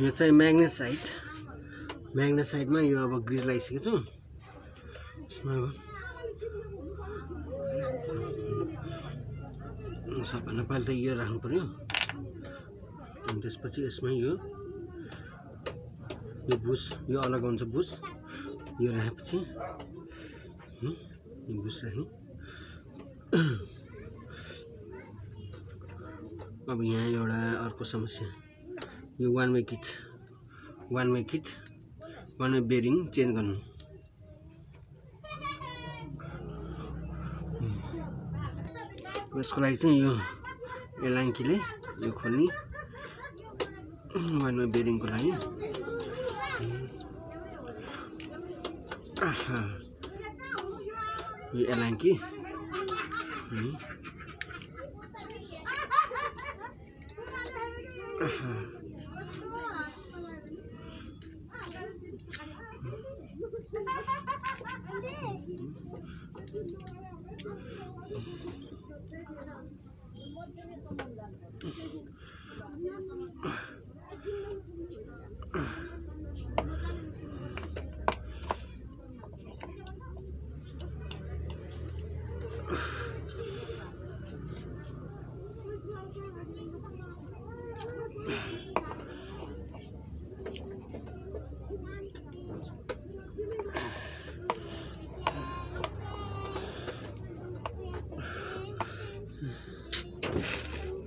यो चाहिँ म्याग्नेसाइडमा यो अब ग्रिज लगाइसकेको छु। यसमा अब सबभन्दा पहिले त यो राख्नु पर्यो, अनि त्यसपछि यसमा यो बुस यो अलग हुन्छ। बुस यो राखेपछि यो बुस राख्ने। अब यहाँ एउटा अर्को समस्या, यो वान वे किट बेरिङ चेन्ज गर्नु। यसको लागि चाहिँ यो एलाङ्कीले यो खोल्ने वान वे बेरिङको लागि। यो एलाङ्की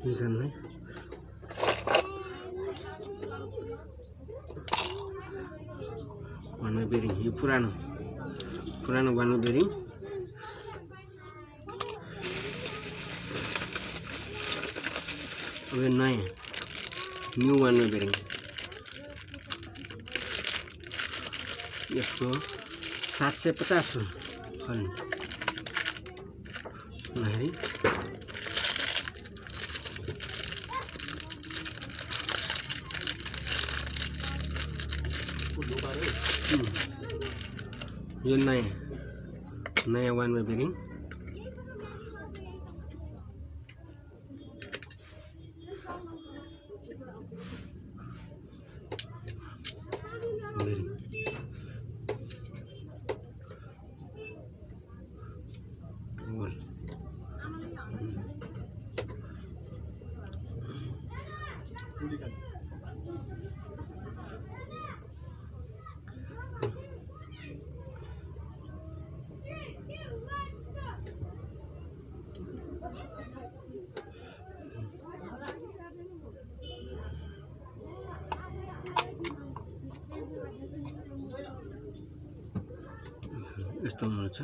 निकाल्ने। वान वे बेरिङ यो पुरानो वान वे बेरिङ। अब यो नयाँ न्यू वान वे बेरिङ। यसको 750 हो फल्ने। यो नयाँ वान वे बेरिङ। यस्तो हुनुहुन्छ।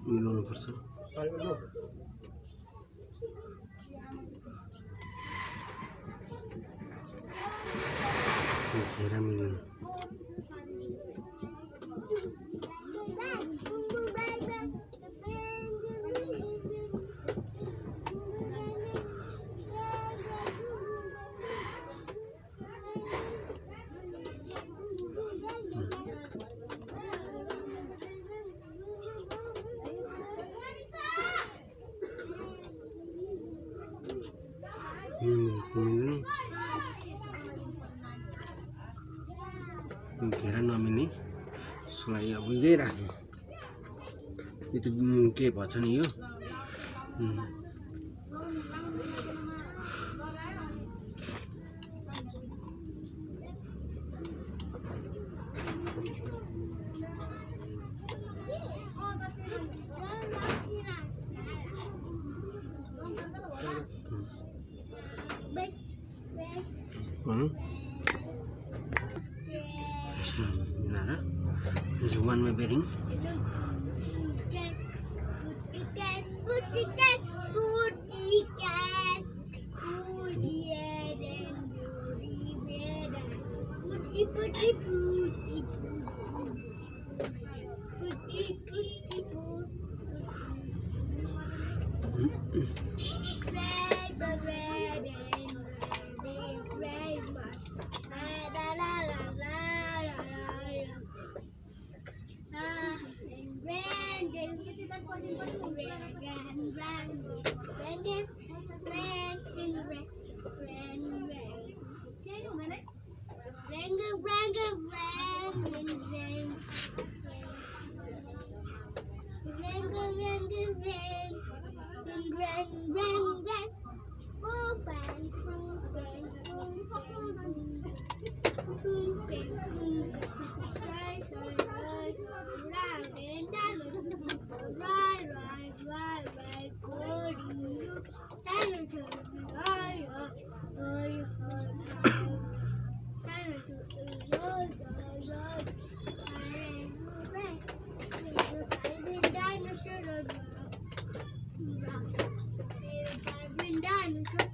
मिलाउनु पर्छ। घेरा मिलाउनु। घेरा नमिल्ने सुलाई अब यही राख्नु। यो त के भन्छ नि यो There's a one-way bearing. Dinosaur.